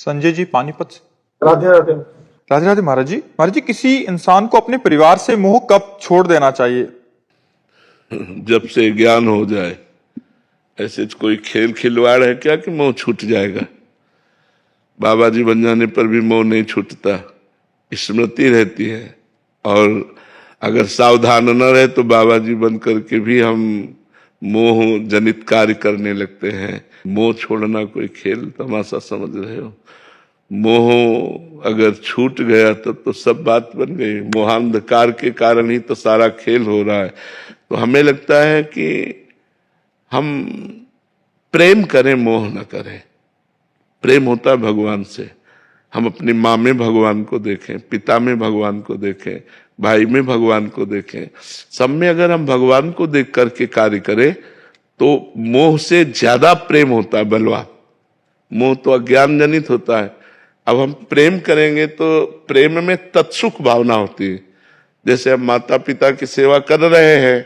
संजय जी पानीपत से। राधे राधे। राधे राधे महाराज जी। महाराज जी, किसी इंसान को अपने परिवार से मोह कब छोड़ देना चाहिए? जब से ज्ञान हो जाए। ऐसे कोई खेल खिलवाड़ है क्या कि मोह छूट जाएगा? बाबा जी बन जाने पर भी मोह नहीं छूटता, स्मृति रहती है। और अगर सावधान न रहे तो बाबा जी बन करके भी हम मोह जनित कार्य करने लगते हैं। मोह छोड़ना कोई खेल तमाशा समझ रहे हो? मोह अगर छूट गया तो सब बात बन गई। मोहांधकार के कारण ही तो सारा खेल हो रहा है। तो हमें लगता है कि हम प्रेम करें, मोह न करें। प्रेम होता है भगवान से। हम अपनी माँ में भगवान को देखें, पिता में भगवान को देखें, भाई में भगवान को देखें। सब में अगर हम भगवान को देख करके कार्य करें तो मोह से ज्यादा प्रेम होता है बलवान। मोह तो अज्ञान जनित होता है। अब हम प्रेम करेंगे तो प्रेम में तत्सुख भावना होती है। जैसे हम माता पिता की सेवा कर रहे हैं,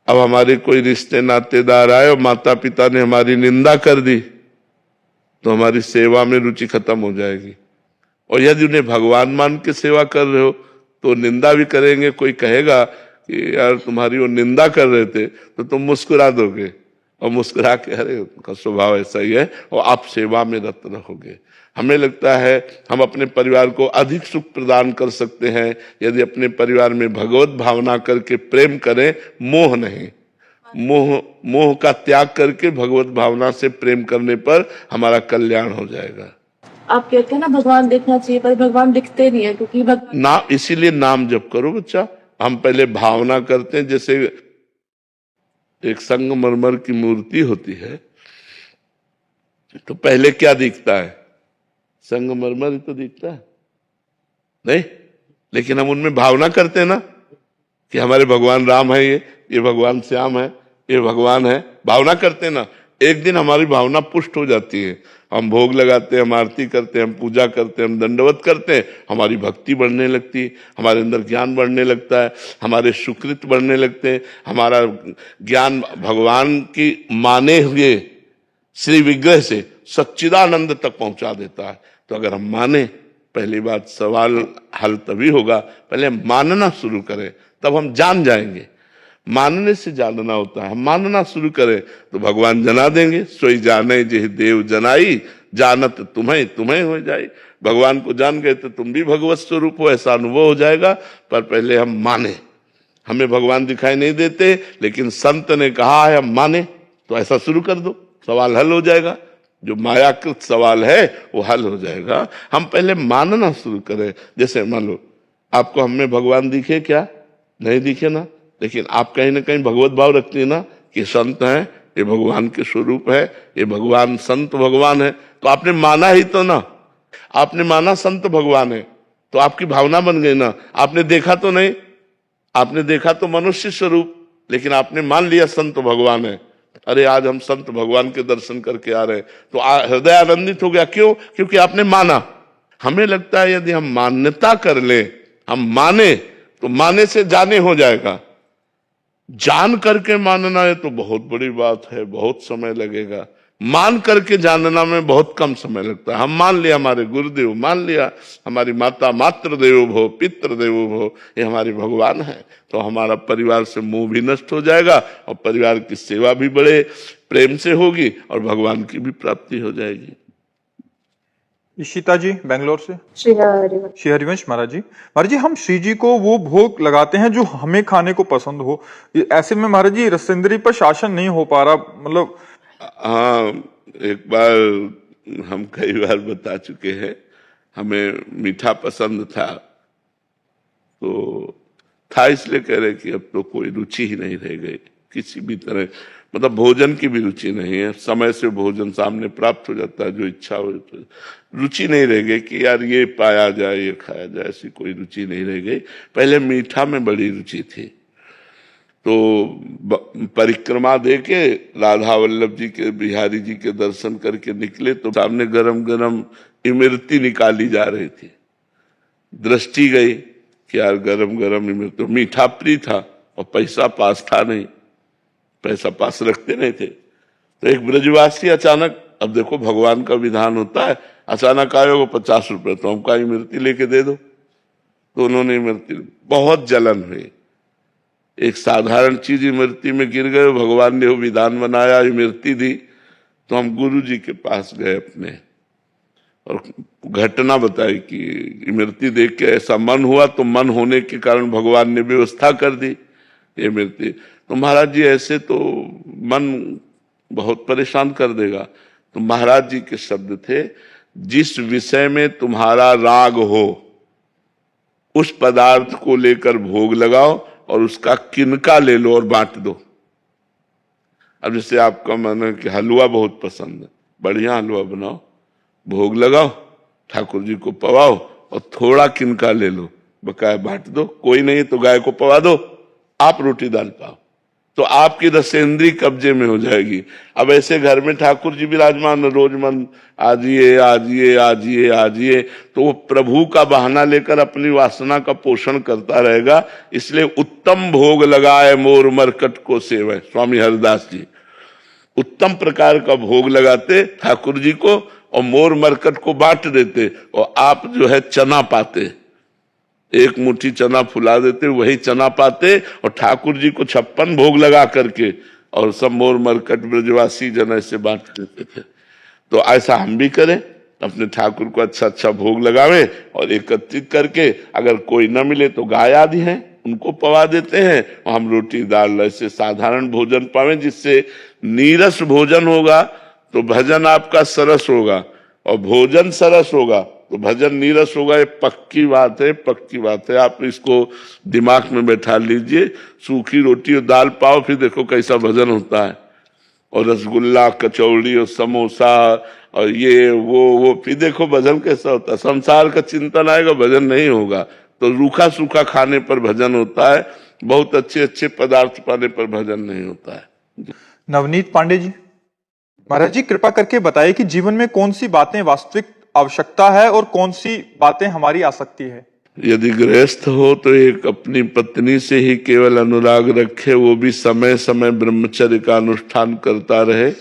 अब हमारे कोई रिश्ते नातेदार आए और माता पिता ने हमारी निंदा कर दी तो हमारी सेवा में रुचि खत्म हो जाएगी। और यदि उन्हें भगवान मान के सेवा कर रहे हो तो निंदा भी करेंगे। कोई कहेगा कि यार तुम्हारी वो निंदा कर रहे थे, तो तुम मुस्कुरा दोगे और मुस्कुरा के अरे उनका स्वभाव ऐसा ही है, और आप सेवा में रत रहोगे। हमें लगता है हम अपने परिवार को अधिक सुख प्रदान कर सकते हैं यदि अपने परिवार में भगवत भावना करके प्रेम करें, मोह नहीं। मोह का त्याग करके भगवत भावना से प्रेम करने पर हमारा कल्याण हो जाएगा। आप कहते हैं ना भगवान देखना चाहिए, पर भगवान दिखते नहीं है क्योंकि ना, इसीलिए नाम जप करो बच्चा। हम पहले भावना करते हैं। जैसे एक संगमरमर की मूर्ति होती है तो पहले क्या दिखता है? संगमरमर ही तो दिखता है नहीं, लेकिन हम उनमें भावना करते हैं ना कि हमारे भगवान राम है, ये भगवान श्याम है, ये भगवान है। भावना करते हैं ना। एक दिन हमारी भावना पुष्ट हो जाती है। हम भोग लगाते हैं, हम आरती करते हैं, हम पूजा करते हैं, हम दंडवत करते हैं, हमारी भक्ति बढ़ने लगती है, हमारे अंदर ज्ञान बढ़ने लगता है, हमारे सुकृत बढ़ने लगते हैं। हमारा ज्ञान भगवान की माने हुए श्री विग्रह से सच्चिदानंद तक पहुंचा देता है। तो अगर हम माने, पहली बात सवाल हल तभी होगा, पहले हम मानना शुरू करें तब हम जान जाएंगे। मानने से जानना होता है। हम मानना शुरू करें तो भगवान जना देंगे। सोई जाने जे देव जनाई, जानत तुम्हें तुम्हें हो जाए। भगवान को जान गए तो तुम भी भगवत स्वरूप हो, ऐसा अनुभव हो जाएगा। पर पहले हम माने। हमें भगवान दिखाई नहीं देते, लेकिन संत ने कहा है हम माने, तो ऐसा शुरू कर दो, सवाल हल हो जाएगा। जो मायाकृत सवाल है वो हल हो जाएगा। हम पहले मानना शुरू करें। जैसे मान लो आपको हम में भगवान दिखे क्या? नहीं दिखे ना, लेकिन आप कहीं ना कहीं भगवत भाव रखती है ना कि संत हैं, ये भगवान के स्वरूप है, ये भगवान संत भगवान है। तो आपने माना ही तो ना। आपने माना संत भगवान है तो आपकी भावना बन गई ना। आपने देखा तो नहीं, आपने देखा तो मनुष्य स्वरूप, लेकिन आपने मान लिया संत भगवान है। अरे आज हम संत भगवान के दर्शन करके आ रहे हैं तो हृदय आनंदित हो गया। क्यों? क्योंकि आपने माना। हमें लगता है यदि हम मान्यता कर ले, हम माने, तो माने से जाने हो जाएगा। जान करके मानना है तो बहुत बड़ी बात है, बहुत समय लगेगा। मान करके जानना में बहुत कम समय लगता है। हम मान लिया हमारे गुरुदेव, मान लिया हमारी माता, मातृ देवो भव, पितृ देवो भव, ये हमारे भगवान है, तो हमारा परिवार से मोह भी नष्ट हो जाएगा और परिवार की सेवा भी बड़े प्रेम से होगी और भगवान की भी प्राप्ति हो जाएगी। इशिता जी बेंगलोर से। श्री हरिवंश महाराज जी। महाराज जी, हम श्री जी को वो भोग लगाते हैं जो हमें खाने को पसंद हो। ऐसे में महाराज जी रसेंद्री पर शासन नहीं हो पा रहा। मतलब हाँ, एक बार हम कई बार बता चुके हैं, हमें मीठा पसंद था तो था, इसलिए कह रहे कि अब तो कोई रुचि ही नहीं रह गई किसी भी तरह। मतलब भोजन की भी रुचि नहीं है। समय से भोजन सामने प्राप्त हो जाता है, जो इच्छा हो, तो रुचि नहीं रह गई कि यार ये पाया जाए, ये खाया जाए, ऐसी कोई रुचि नहीं रह गई। पहले मीठा में बड़ी रुचि थी। तो परिक्रमा दे के राधा वल्लभ जी के, बिहारी जी के दर्शन करके निकले तो सामने गरम गरम इमरती निकाली जा रही थी। दृष्टि गई कि यार गरम गरम इमरती। तो मीठा प्रिय था और पैसा पास था नहीं, पैसा पास रखते नहीं थे। तो एक ब्रजवासी अचानक, अब देखो भगवान का विधान होता है, अचानक आए हो 50 रुपए, तो हमको इमरती लेके दे दो। तो उन्होंने इमरती, बहुत जलन हुई। एक साधारण चीज इमरती में गिर गए, भगवान ने वो विधान बनाया, इमरती दी। तो हम गुरु जी के पास गए अपने, और घटना बताई कि इमरती देख के ऐसा मन हुआ, तो मन होने के कारण भगवान ने व्यवस्था कर दी इमरती। तो महाराज जी ऐसे तो मन बहुत परेशान कर देगा। तो महाराज जी के शब्द थे, जिस विषय में तुम्हारा राग हो उस पदार्थ को लेकर भोग लगाओ और उसका किनका ले लो और बांट दो। अब जैसे आपका मन है कि हलवा बहुत पसंद है, बढ़िया हलवा बनाओ, भोग लगाओ, ठाकुर जी को पवाओ और थोड़ा किनका ले लो, बकाया बांट दो। कोई नहीं तो गाय को पवा दो, आप रोटी दाल पाओ, तो आपकी रसेंद्री कब्जे में हो जाएगी। अब ऐसे घर में ठाकुर जी विराजमान, रोज मन आजिए आजिए आजिए आजिए, तो वो प्रभु का बहाना लेकर अपनी वासना का पोषण करता रहेगा। इसलिए उत्तम भोग लगाए मोर मरकट को सेवय, स्वामी हरिदास जी उत्तम प्रकार का भोग लगाते ठाकुर जी को और मोर मरकट को बांट देते, और आप जो है चना पाते, एक मुट्ठी चना फुला देते, वही चना पाते और ठाकुर जी को 56 भोग लगा करके और सब मोर मरकट ब्रजवासी जन ऐसे बांट देते थे। तो ऐसा हम भी करें, अपने ठाकुर को अच्छा अच्छा भोग लगावें और एकत्रित करके, अगर कोई न मिले तो गाय आदि हैं उनको पवा देते हैं, और हम रोटी दाल ऐसे साधारण भोजन पावें, जिससे नीरस भोजन होगा तो भजन आपका सरस होगा, और भोजन सरस होगा तो भजन नीरस होगा। ये पक्की बात है, पक्की बात है। आप इसको दिमाग में बैठा लीजिए। सूखी रोटी और दाल पाओ, फिर देखो कैसा भजन होता है, और रसगुल्ला कचौड़ी और समोसा और ये वो फिर देखो भजन कैसा होता है। संसार का चिंतन आएगा, भजन नहीं होगा। तो रूखा सूखा खाने पर भजन होता है, बहुत अच्छे अच्छे पदार्थ पाने पर भजन नहीं होता है। नवनीत पांडे जी, महाराज जी कृपा करके बताइए कि जीवन में कौन सी बातें वास्तविक आवश्यकता है और कौन सी बातें हमारी आसक्ति है। यदि गृहस्थ हो तो एक अपनी पत्नी से ही केवल अनुराग रखे, वो भी समय समय ब्रह्मचर्य का अनुष्ठान करता रहे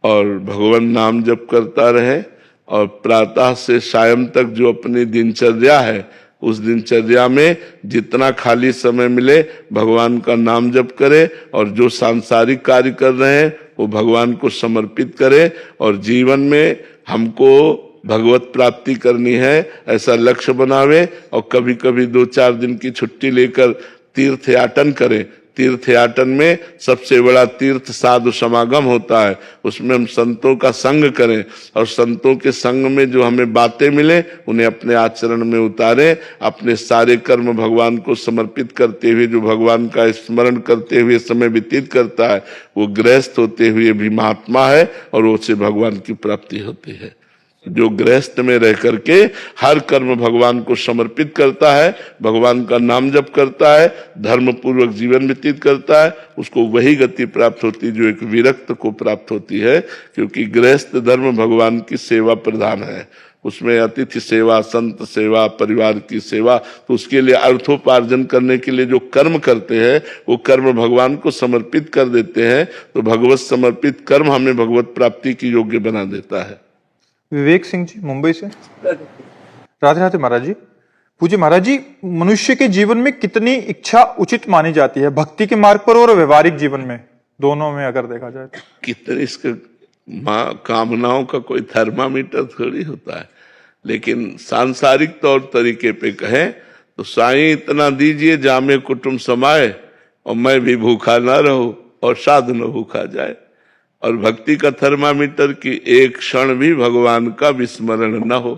और भगवान नाम जप करता रहे, और प्रातः से सायं तक जो अपनी दिनचर्या है उस दिनचर्या में जितना खाली समय मिले भगवान का नाम जप करे, और जो सांसारिक कार्य कर रहे हैं वो भगवान को समर्पित करे, और जीवन में हमको भगवत प्राप्ति करनी है ऐसा लक्ष्य बनावे, और कभी कभी 2-4 दिन की छुट्टी लेकर तीर्थयाटन करें। तीर्थयाटन में सबसे बड़ा तीर्थ साधु समागम होता है, उसमें हम संतों का संग करें, और संतों के संग में जो हमें बातें मिले उन्हें अपने आचरण में उतारें। अपने सारे कर्म भगवान को समर्पित करते हुए, जो भगवान का स्मरण करते हुए समय व्यतीत करता है, वो गृहस्थ होते हुए भी महात्मा है, और उससे भगवान की प्राप्ति होती है। जो गृहस्थ में रह करके हर कर्म भगवान को समर्पित करता है, भगवान का नाम जप करता है, धर्म पूर्वक जीवन व्यतीत करता है, उसको वही गति प्राप्त होती है जो एक विरक्त को प्राप्त होती है। क्योंकि गृहस्थ धर्म भगवान की सेवा प्रधान है, उसमें अतिथि सेवा, संत सेवा, परिवार की सेवा। तो उसके लिए अर्थोपार्जन करने के लिए जो कर्म करते हैं वो कर्म भगवान को समर्पित कर देते हैं। तो भगवत समर्पित कर्म हमें भगवत प्राप्ति की योग्य बना देता है। विवेक सिंह जी मुंबई से, राधे राधे महाराज जी। पूज्य महाराज जी, मनुष्य के जीवन में कितनी इच्छा उचित मानी जाती है, भक्ति के मार्ग पर और व्यवहारिक जीवन में, दोनों में अगर देखा जाए तो? कितने इसके कामनाओं का कोई थर्मामीटर थोड़ी होता है, लेकिन सांसारिक तौर तरीके पे कहें तो साईं इतना दीजिए जामे कुटुंब समाए, और मैं भी भूखा ना रहूं और साधु न भूखा जाए। और भक्ति का थर्मामीटर की एक क्षण भी भगवान का विस्मरण न हो।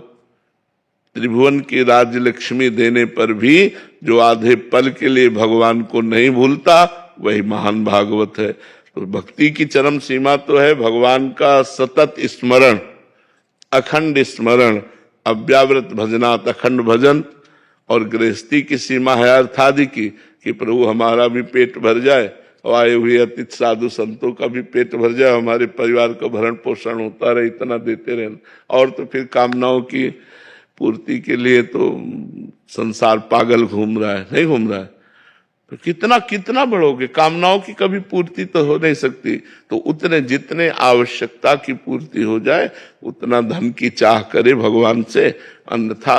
त्रिभुवन की राज्य लक्ष्मी देने पर भी जो आधे पल के लिए भगवान को नहीं भूलता वही महान भागवत है। तो भक्ति की चरम सीमा तो है भगवान का सतत स्मरण, अखंड स्मरण, अव्यावृत भजनात् अखंड भजन। और गृहस्थी की सीमा है अर्थादि की, कि प्रभु हमारा भी पेट भर जाए और आए हुए अतिथि साधु संतों का भी पेट भर जाए, हमारे परिवार का भरण पोषण होता रहे, इतना देते रहना। और तो फिर कामनाओं की पूर्ति के लिए तो संसार पागल घूम रहा है, नहीं घूम रहा है। तो कितना कितना बढ़ोगे, कामनाओं की कभी पूर्ति तो हो नहीं सकती। तो उतने जितने आवश्यकता की पूर्ति हो जाए उतना धन की चाह करे भगवान से, अन्यथा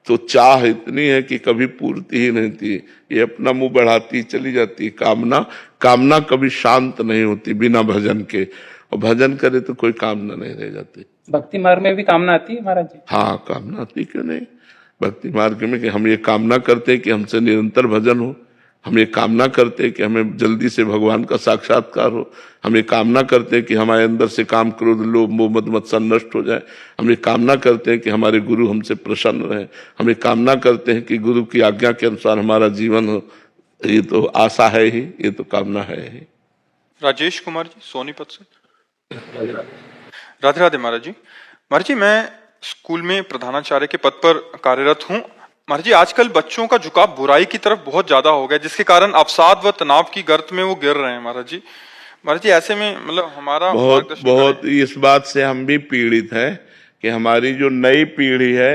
तो चाह इतनी है कि कभी पूर्ति ही नहीं थी, ये अपना मुंह बढ़ाती चली जाती। कामना कामना कभी शांत नहीं होती बिना भजन के, और भजन करे तो कोई कामना नहीं रह जाती। भक्ति मार्ग में भी कामना आती है महाराज जी? हाँ, कामना आती क्यों नहीं। भक्ति मार्ग में कि हम ये कामना करते हैं कि हमसे निरंतर भजन हो, हम ये कामना करते हैं कि हमें जल्दी से भगवान का साक्षात्कार हो, हम ये कामना करते हैं कि हमारे अंदर से काम क्रोध लोभ मोह मद मत्सर नष्ट हो जाए, हम ये कामना करते हैं कि हमारे गुरु हमसे प्रसन्न रहे, हम ये कामना करते हैं कि गुरु की आज्ञा के अनुसार हमारा जीवन हो। ये तो आशा है ही, ये तो कामना है ही। राजेश कुमार जी, सोनीपत से। राधे राधे महाराज जी। महाराज जी, मैं स्कूल में प्रधानाचार्य के पद पर कार्यरत हूँ। महाराज जी, आजकल बच्चों का झुकाव बुराई की तरफ बहुत ज्यादा हो गया, जिसके कारण अवसाद व तनाव की गर्त में वो गिर रहे हैं। महाराज जी ऐसे में मतलब हमारा बहुत इस बात से हम भी पीड़ित हैं कि हमारी जो नई पीढ़ी है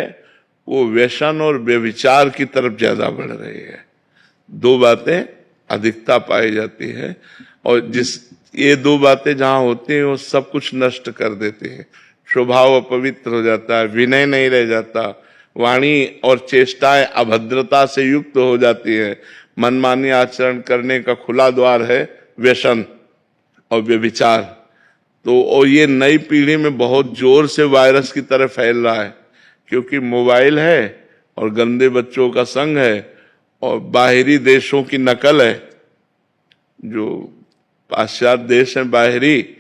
वो व्यसन और व्यभिचार की तरफ ज्यादा बढ़ रही है। दो बातें अधिकता पाई जाती है, और ये दो बातें जहां होती हैं वो सब कुछ नष्ट कर देती हैं। स्वभाव अपवित्र हो जाता है, विनय नहीं रह जाता, वाणी और चेष्टाएं अभद्रता से युक्त हो जाती है, मनमानी आचरण करने का खुला द्वार है व्यसन और व्यभिचार। तो और ये नई पीढ़ी में बहुत जोर से वायरस की तरह फैल रहा है, क्योंकि मोबाइल है और गंदे बच्चों का संग है और बाहरी देशों की नकल है। जो पाश्चात्य देश हैं बाहरी,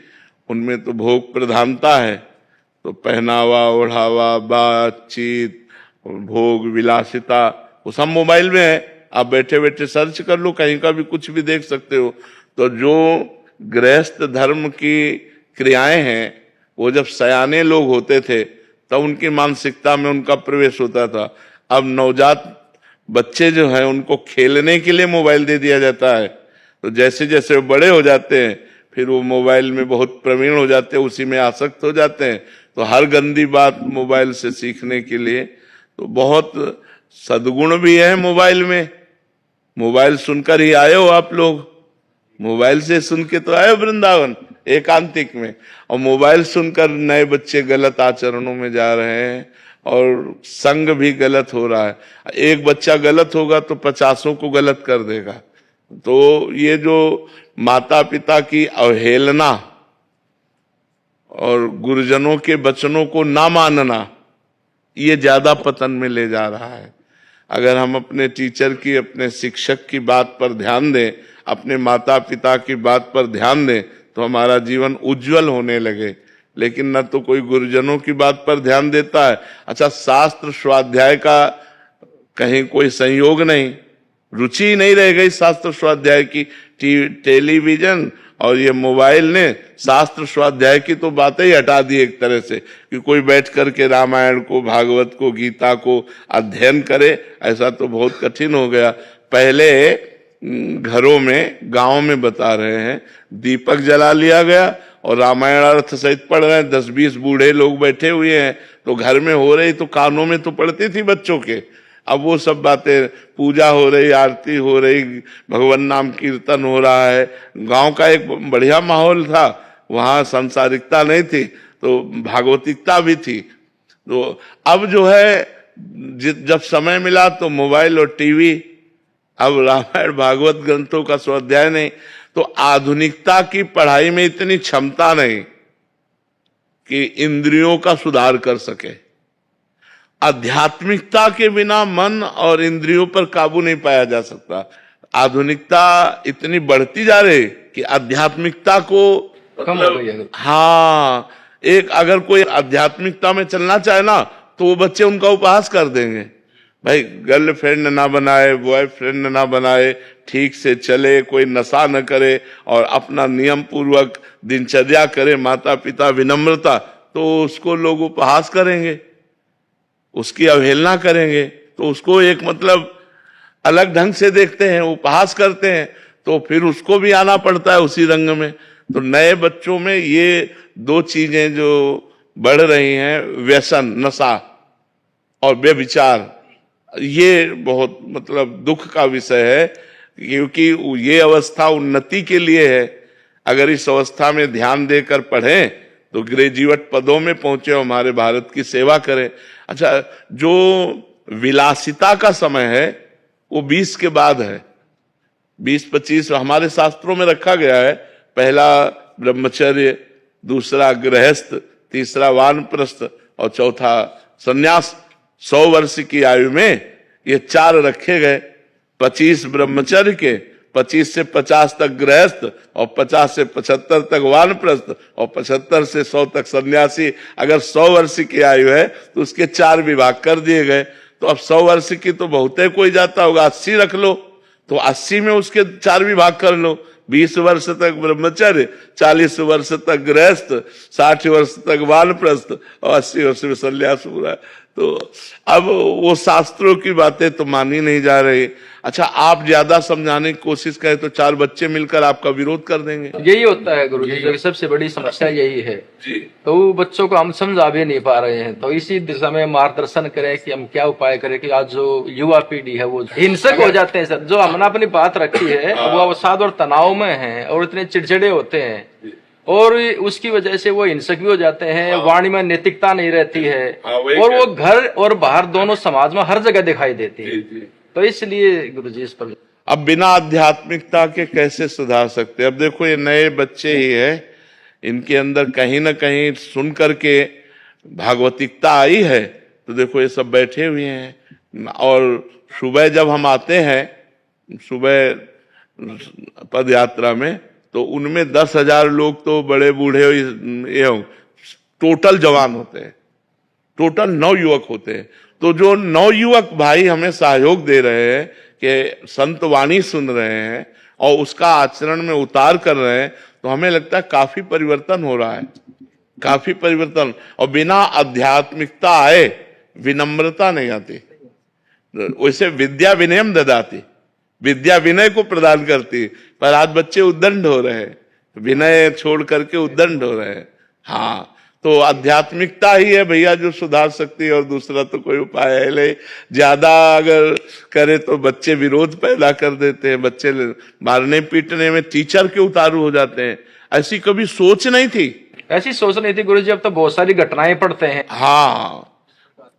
उनमें तो भोग प्रधानता है, तो पहनावा ओढ़ावा बातचीत भोग विलासिता वो सब मोबाइल में है। आप बैठे बैठे सर्च कर लो, कहीं का भी कुछ भी देख सकते हो। तो जो गृहस्थ धर्म की क्रियाएं हैं वो जब सयाने लोग होते थे तब उनकी मानसिकता में उनका प्रवेश होता था। अब नवजात बच्चे जो हैं उनको खेलने के लिए मोबाइल दे दिया जाता है, तो जैसे जैसे वो बड़े हो जाते हैं फिर वो मोबाइल में बहुत प्रवीण हो जाते हैं, उसी में आसक्त हो जाते हैं। तो हर गंदी बात मोबाइल से सीखने के लिए तो बहुत सद्गुण भी है मोबाइल में। मोबाइल सुनकर ही आए हो आप लोग, मोबाइल से सुन के तो आए हो वृंदावन एकांतिक में, और मोबाइल सुनकर नए बच्चे गलत आचरणों में जा रहे हैं और संग भी गलत हो रहा है। एक बच्चा गलत होगा तो 50 को गलत कर देगा। तो ये जो माता पिता की अवहेलना और गुरुजनों के वचनों को ना मानना, ये ज्यादा पतन में ले जा रहा है। अगर हम अपने टीचर की, अपने शिक्षक की बात पर ध्यान दें, अपने माता पिता की बात पर ध्यान दें, तो हमारा जीवन उज्जवल होने लगे। लेकिन न तो कोई गुरुजनों की बात पर ध्यान देता है। अच्छा, शास्त्र स्वाध्याय का कहीं कोई संयोग नहीं, रुचि नहीं रह गई शास्त्र स्वाध्याय की। टेलीविजन और ये मोबाइल ने शास्त्र स्वाध्याय की तो बातें ही हटा दी एक तरह से, कि कोई बैठ करके रामायण को, भागवत को, गीता को अध्ययन करे, ऐसा तो बहुत कठिन हो गया। पहले घरों में, गांव में बता रहे हैं, दीपक जला लिया गया और रामायण अर्थ सहित पढ़ रहे हैं। 10-20 बूढ़े लोग बैठे हुए हैं, तो घर में हो रही तो कानों में तो पड़ती थी बच्चों के। अब वो सब बातें, पूजा हो रही, आरती हो रही, भगवान नाम कीर्तन हो रहा है। गांव का एक बढ़िया माहौल था, वहां सांसारिकता नहीं थी तो भागवतिकता भी थी। तो अब जो है जब समय मिला तो मोबाइल और टीवी, अब रामायण भागवत ग्रंथों का स्वाध्याय नहीं। तो आधुनिकता की पढ़ाई में इतनी क्षमता नहीं कि इंद्रियों का सुधार कर सके। आध्यात्मिकता के बिना मन और इंद्रियों पर काबू नहीं पाया जा सकता। आधुनिकता इतनी बढ़ती जा रही कि आध्यात्मिकता को कम हो गई है। हाँ, एक अगर कोई आध्यात्मिकता में चलना चाहे ना तो वो बच्चे उनका उपहास कर देंगे। भाई गर्लफ्रेंड ना बनाए, बॉयफ्रेंड ना बनाए, ठीक से चले, कोई नशा न करे और अपना नियम पूर्वक दिनचर्या करे, माता पिता विनम्रता, तो उसको लोग उपहास करेंगे, उसकी अवहेलना करेंगे। तो उसको एक मतलब अलग ढंग से देखते हैं, उपहास करते हैं, तो फिर उसको भी आना पड़ता है उसी रंग में। तो नए बच्चों में ये दो चीजें जो बढ़ रही हैं, व्यसन नशा और व्यभिचार, ये बहुत मतलब दुख का विषय है। क्योंकि ये अवस्था उन्नति के लिए है। अगर इस अवस्था में ध्यान देकर पढ़ें तो ग्रेजुएट पदों में पहुंचे, हमारे भारत की सेवा करें। अच्छा, जो विलासिता का समय है वो 20 के बाद है। 20-25 हमारे शास्त्रों में रखा गया है। पहला ब्रह्मचर्य, दूसरा गृहस्थ, तीसरा वानप्रस्थ और चौथा सन्यास। 100 वर्ष की आयु में ये 4 रखे गए। 25 ब्रह्मचर्य के, 25 से 50 तक गृहस्थ और 50 से 75 तक वानप्रस्थ और 75 से 100 तक सन्यासी। अगर 100 वर्ष की आयु है तो उसके 4 विभाग कर दिए गए। तो अब 100 वर्ष की तो बहुत है, कोई जाता होगा 80 रख लो, तो 80 में उसके 4 विभाग कर लो। 20 वर्ष तक ब्रह्मचर्य, 40 वर्ष तक गृहस्थ, 60 वर्ष तक वानप्रस्थ और 80 वर्ष में सन्यास पूरा। तो अब वो शास्त्रों की बातें तो मानी नहीं जा रही। अच्छा, आप ज्यादा समझाने की कोशिश करें तो 4 बच्चे मिलकर आपका विरोध कर देंगे। यही होता है गुरु जी, सबसे बड़ी समस्या यही है। तो बच्चों को हम समझा भी नहीं पा रहे हैं। तो इसी दिशा में मार्गदर्शन करें कि हम क्या उपाय करें कि आज जो युवा पीढ़ी है वो हिंसक हो जाते हैं सर। जो हमने अपनी बात रखी है वो अवसाद और तनाव में है और इतने चिड़चिड़े होते हैं और उसकी वजह से वो हिंसक भी हो जाते हैं। वाणी में नैतिकता नहीं रहती है और वो घर और बाहर दोनों समाज में हर जगह दिखाई देती है। तो इसलिए गुरुजी इस पर अब बिना आध्यात्मिकता के कैसे सुधार सकते हैं? अब देखो, ये नए बच्चे ही है, इनके अंदर कहीं ना कहीं सुन करके भागवतिकता आई है। तो देखो ये सब बैठे हुए हैं और सुबह जब हम आते हैं, सुबह पद यात्रा में, तो उनमें 10,000 लोग तो बड़े बूढ़े ये टोटल जवान होते हैं, टोटल 9 युवक होते हैं। तो जो 9 युवक भाई हमें सहयोग दे रहे हैं कि संत वाणी सुन रहे हैं और उसका आचरण में उतार कर रहे हैं, तो हमें लगता है काफी परिवर्तन हो रहा है, काफी परिवर्तन। और बिना आध्यात्मिकता आए विनम्रता नहीं आती। वैसे विद्या विनयम ददाती, विद्या विनय को प्रदान करती, पर आज बच्चे उद्दंड हो रहे हैं, विनय छोड़ करके उद्दंड हो रहे हैं। हाँ, तो आध्यात्मिकता ही है भैया जो सुधार सकती है, और दूसरा तो कोई उपाय है ले। ज्यादा अगर करे तो बच्चे विरोध पैदा कर देते हैं, बच्चे मारने पीटने में टीचर के उतारू हो जाते हैं। ऐसी कभी सोच नहीं थी, ऐसी सोच नहीं थी गुरुजी। अब तो बहुत सारी घटनाएं पढ़ते हैं। हाँ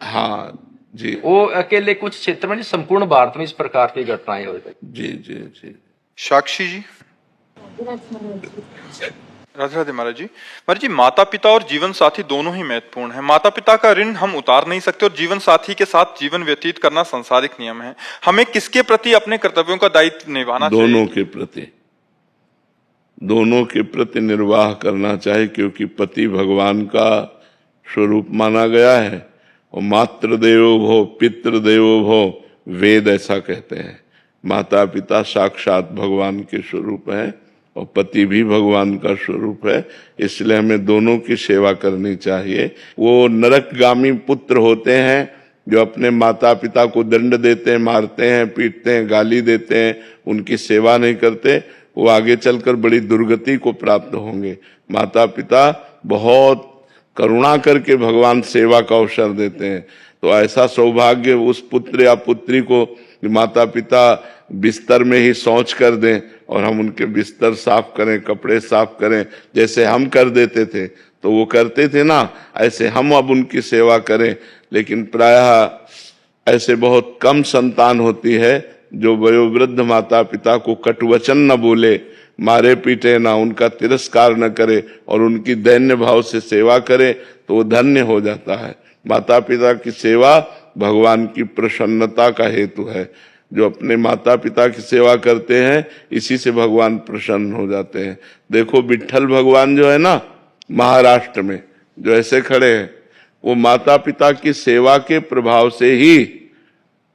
हाँ जी, वो अकेले कुछ क्षेत्र में नहीं, संपूर्ण भारत में इस प्रकार की घटनाएं हो रही। जी जी जी। साक्षी जी, राधे राधे महाराज जी। महाराज जी, माता पिता और जीवन साथी दोनों ही महत्वपूर्ण हैं। माता पिता का ऋण हम उतार नहीं सकते और जीवन साथी के साथ जीवन व्यतीत करना संसारिक नियम है। हमें किसके प्रति अपने कर्तव्यों का दायित्व निभाना चाहिए? दोनों के प्रति निर्वाह करना चाहिए, क्योंकि पति भगवान का स्वरूप माना गया है। और मातृदेवो भव पितृदेवो भव, वेद ऐसा कहते हैं। माता पिता साक्षात भगवान के स्वरूप हैं और पति भी भगवान का स्वरूप है, इसलिए हमें दोनों की सेवा करनी चाहिए। वो नरकगामी पुत्र होते हैं जो अपने माता पिता को दंड देते हैं, मारते हैं, पीटते हैं, गाली देते हैं, उनकी सेवा नहीं करते, वो आगे चलकर बड़ी दुर्गति को प्राप्त होंगे। माता पिता बहुत करुणा करके भगवान सेवा का अवसर देते हैं। तो ऐसा सौभाग्य उस पुत्र या पुत्री को माता पिता बिस्तर में ही शौच कर दें और हम उनके बिस्तर साफ करें, कपड़े साफ करें, जैसे हम कर देते थे। तो वो करते थे ना, ऐसे हम अब उनकी सेवा करें। लेकिन प्रायः ऐसे बहुत कम संतान होती है जो वयोवृद्ध माता पिता को कटुवचन न बोले, मारे पीटे ना, उनका तिरस्कार न करे और उनकी दैन्य भाव से सेवा करे, तो वो धन्य हो जाता है। माता पिता की सेवा भगवान की प्रसन्नता का हेतु है। जो अपने माता पिता की सेवा करते हैं, इसी से भगवान प्रसन्न हो जाते हैं। देखो विट्ठल भगवान जो है ना, महाराष्ट्र में जो ऐसे खड़े हैं, वो माता पिता की सेवा के प्रभाव से ही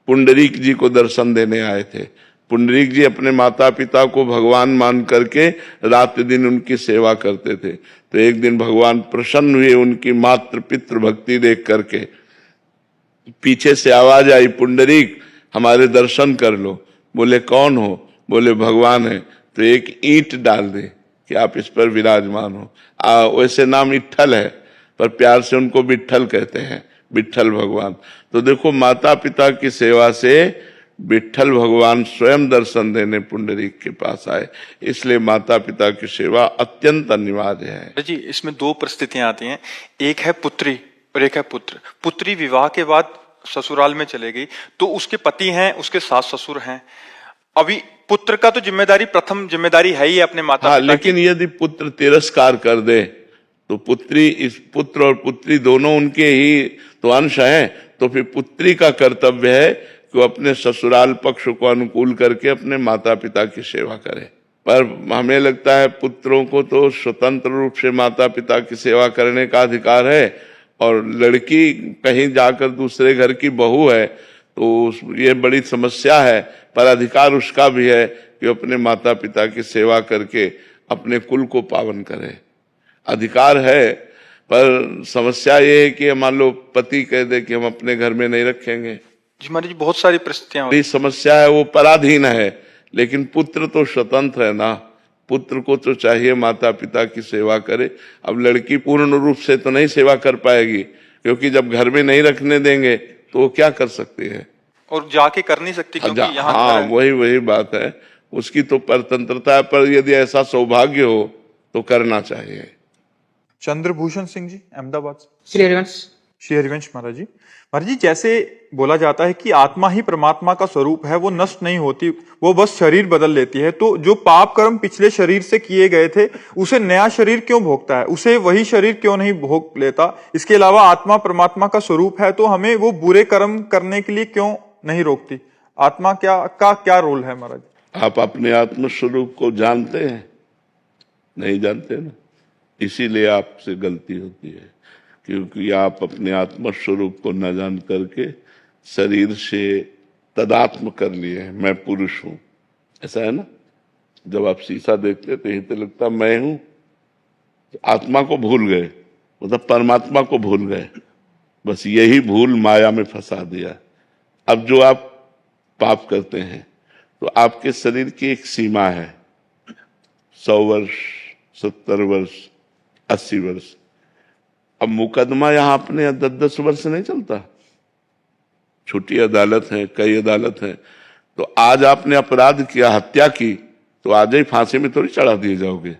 पुंडरीक जी को दर्शन देने आए थे। पुंडरीक जी अपने माता पिता को भगवान मान करके रात दिन उनकी सेवा करते थे। तो एक दिन भगवान प्रसन्न हुए उनकी मातृ पितृ भक्ति देख करके। पीछे से आवाज आई, पुंडरीक हमारे दर्शन कर लो। बोले कौन हो? बोले भगवान है। तो एक ईंट डाल दे कि आप इस पर विराजमान हो। वैसे नाम विट्ठल है, पर प्यार से उनको विट्ठल कहते हैं, विट्ठल भगवान। तो देखो माता पिता की सेवा से विट्ठल भगवान स्वयं दर्शन देने पुंडरीक के पास आए, इसलिए माता पिता की सेवा अत्यंत अनिवार्य है। जी इसमें दो परिस्थितियां आती हैं, एक है पुत्री और एक है पुत्र। पुत्री विवाह के बाद ससुराल में चले गई तो उसके पति हैं, उसके सास ससुर हैं। अभी पुत्र का तो जिम्मेदारी, प्रथम जिम्मेदारी है ही अपने माता हाँ, पिता लेकिन यदि पुत्र तिरस्कार कर दे तो पुत्र और पुत्री दोनों उनके ही तो अंश हैं, तो फिर पुत्री का कर्तव्य है कि वो अपने ससुराल पक्ष को अनुकूल करके अपने माता पिता की सेवा करे। पर हमें लगता है पुत्रों को तो स्वतंत्र रूप से माता पिता की सेवा करने का अधिकार है, और लड़की कहीं जाकर दूसरे घर की बहू है तो ये बड़ी समस्या है। पर अधिकार उसका भी है कि अपने माता पिता की सेवा करके अपने कुल को पावन करे, अधिकार है। पर समस्या ये है कि मान लो पति कह दे कि हम अपने घर में नहीं रखेंगे। जी महाराज जी, बहुत सारी परिस्थितियां बड़ी समस्या है, वो पराधीन है। लेकिन पुत्र तो स्वतंत्र है ना, पुत्र को तो चाहिए माता पिता की सेवा करे। अब लड़की पूर्ण रूप से तो नहीं सेवा कर पाएगी, क्योंकि जब घर में नहीं रखने देंगे तो वो क्या कर सकती है, और जाके कर नहीं सकती क्योंकि यहाँ हाँ, वही बात है, उसकी तो परतंत्रता है। पर यदि ऐसा सौभाग्य हो तो करना चाहिए। चंद्रभूषण सिंह जी अहमदाबाद से। श्री हरिवंश। श्री हरिवंश महाराज जी, जैसे बोला जाता है कि आत्मा ही परमात्मा का स्वरूप है, वो नष्ट नहीं होती, वो बस शरीर बदल लेती है। तो जो पाप कर्म पिछले शरीर से किए गए थे उसे नया शरीर क्यों भोगता है, उसे वही शरीर क्यों नहीं भोग लेता? इसके अलावा आत्मा परमात्मा का स्वरूप है तो हमें वो बुरे कर्म करने के लिए क्यों नहीं रोकती? आत्मा क्या रोल है महाराज? आप अपने आत्म स्वरूप को जानते हैं? नहीं जानते ना, इसीलिए आपसे गलती होती है, क्योंकि आप अपने आत्म स्वरूप को न जान करके शरीर से तदात्म कर लिए हैं, मैं पुरुष हूं। ऐसा है ना, जब आप शीशा देखते तो यही तो लगता मैं हूं, तो आत्मा को भूल गए, मतलब परमात्मा को भूल गए। बस यही भूल माया में फंसा दिया। अब जो आप पाप करते हैं तो आपके शरीर की एक सीमा है, 100 वर्ष, 70 वर्ष, 80 वर्ष। अब मुकदमा यहाँ अपने 10-10 वर्ष नहीं चलता, छोटी अदालत है, कई अदालत है। तो आज आपने अपराध किया, हत्या की, तो आज ही फांसी में थोड़ी चढ़ा दिए जाओगे।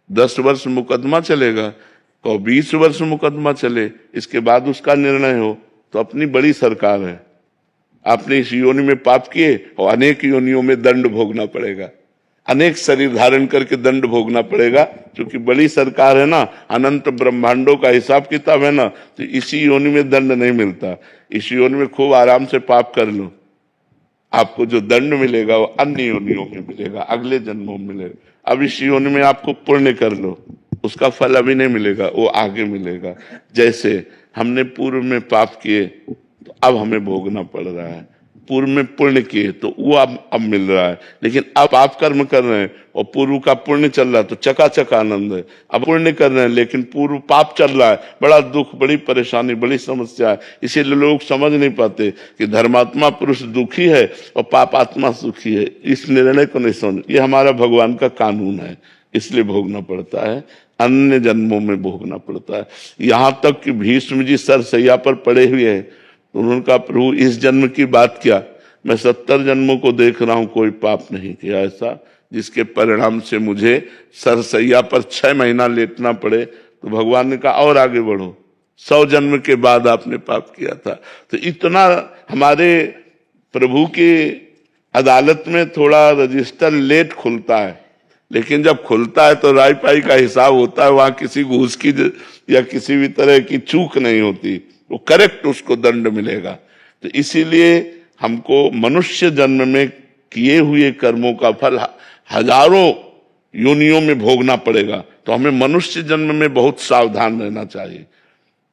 10 वर्ष मुकदमा चलेगा, तो 20 वर्ष मुकदमा चले, इसके बाद उसका निर्णय हो। तो अपनी बड़ी सरकार है, आपने इस योनि में पाप किए और अनेक योनियों में दंड भोगना पड़ेगा, अनेक शरीर धारण करके दंड भोगना पड़ेगा। क्योंकि बड़ी सरकार है ना, अनंत ब्रह्मांडों का हिसाब किताब है ना, तो इसी योनि में दंड नहीं मिलता। इस योनि में खूब आराम से पाप कर लो, आपको जो दंड मिलेगा वो अन्य योनियों में मिलेगा, अगले जन्मों में मिलेगा। अब इस योनि में आपको पुण्य कर लो, उसका फल अभी नहीं मिलेगा, वो आगे मिलेगा। जैसे हमने पूर्व में पाप किए तो अब हमें भोगना पड़ रहा है, पूर्व में पुण्य किए तो वो अब मिल रहा है। लेकिन अब आप कर्म कर रहे हैं और पूर्व का पुण्य चल रहा है तो चकाचक आनंद है। अब पुण्य कर रहे हैं लेकिन पूर्व पाप चल रहा है, बड़ा दुख, बड़ी परेशानी, बड़ी समस्या है। इसीलिए लोग समझ नहीं पाते कि धर्मात्मा पुरुष दुखी है और पापात्मा सुखी है। इस निर्णय को नहीं समझ, ये हमारा भगवान का कानून है, इसलिए भोगना पड़ता है, अन्य जन्मों में भोगना पड़ता है। यहाँ तक कि भीष्म जी सरसैया पर पड़े हुए हैं तो उन्होंने कहा प्रभु इस जन्म की बात क्या, मैं 70 जन्मों को देख रहा हूं, कोई पाप नहीं किया ऐसा जिसके परिणाम से मुझे सरसैया पर 6 महीना लेटना पड़े। तो भगवान ने कहा और आगे बढ़ो, 100 जन्म के बाद आपने पाप किया था। तो इतना हमारे प्रभु की अदालत में थोड़ा रजिस्टर लेट खुलता है, लेकिन जब खुलता है तो राय पाई का हिसाब होता है, वहां किसी घूस की या किसी भी तरह की चूक नहीं होती, वो करेक्ट उसको दंड मिलेगा। तो इसीलिए हमको मनुष्य जन्म में किए हुए कर्मों का फल हजारों योनियों में भोगना पड़ेगा। तो हमें मनुष्य जन्म में बहुत सावधान रहना चाहिए।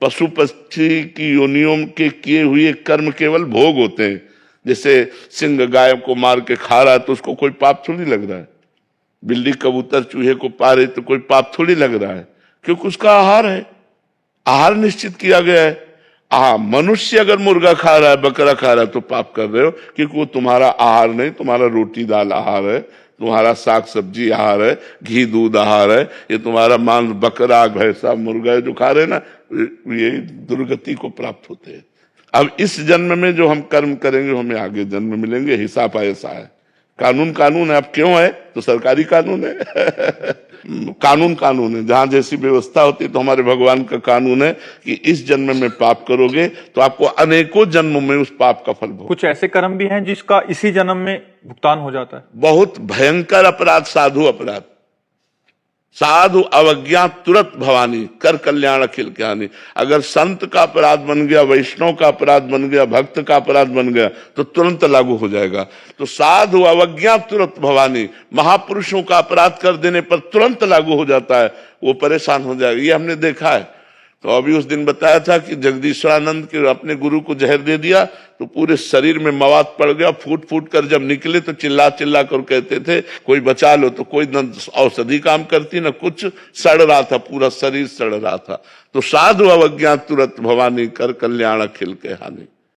पशु पक्षी की योनियों के किए हुए कर्म केवल भोग होते हैं। जैसे सिंह गाय को मार के खा रहा है तो उसको कोई पाप थोड़ी लग रहा है, बिल्ली कबूतर चूहे को पा रही तो कोई पाप थोड़ी लग रहा है, क्योंकि उसका आहार है, आहार निश्चित किया गया है। मनुष्य अगर मुर्गा खा रहा है, बकरा खा रहा है तो पाप कर रहे हो, क्योंकि वो तुम्हारा आहार नहीं, तुम्हारा रोटी दाल आहार है, तुम्हारा साग सब्जी आहार है, घी दूध आहार है। ये तुम्हारा मांस बकरा भैंसा मुर्गा जो खा रहे ना, ये दुर्गति को प्राप्त होते हैं। अब इस जन्म में जो हम कर्म करेंगे हमें आगे जन्म मिलेंगे, हिसाब ऐसा है। कानून कानून है, अब क्यों है तो सरकारी कानून है कानून कानून है, जहां जैसी व्यवस्था होती है। तो हमारे भगवान का कानून है कि इस जन्म में पाप करोगे तो आपको अनेकों जन्मों में उस पाप का फल भोग। कुछ ऐसे कर्म भी हैं जिसका इसी जन्म में भुगतान हो जाता है। बहुत भयंकर अपराध, साधु अपराध, साधु अवज्ञा तुरंत भवानी, कर कल्याण अखिल ज्ञानी। अगर संत का अपराध बन गया, वैष्णव का अपराध बन गया, भक्त का अपराध बन गया तो तुरंत लागू हो जाएगा। तो साधु अवज्ञा तुरंत भवानी, महापुरुषों का अपराध कर देने पर तुरंत लागू हो जाता है, वो परेशान हो जाएगा। ये हमने देखा है। तो अभी उस दिन बताया था कि जगदीश्वरानंद के अपने गुरु को जहर दे दिया तो पूरे शरीर में मवाद पड़ गया, फूट फूट कर जब निकले तो चिल्ला चिल्ला कर कहते थे कोई बचा लो, तो कोई न औषधि काम करती न कुछ, सड़ रहा था, पूरा शरीर सड़ रहा था। तो साधु अवज्ञा तुरंत भवानी, कर कल्याण अखिल के हानि।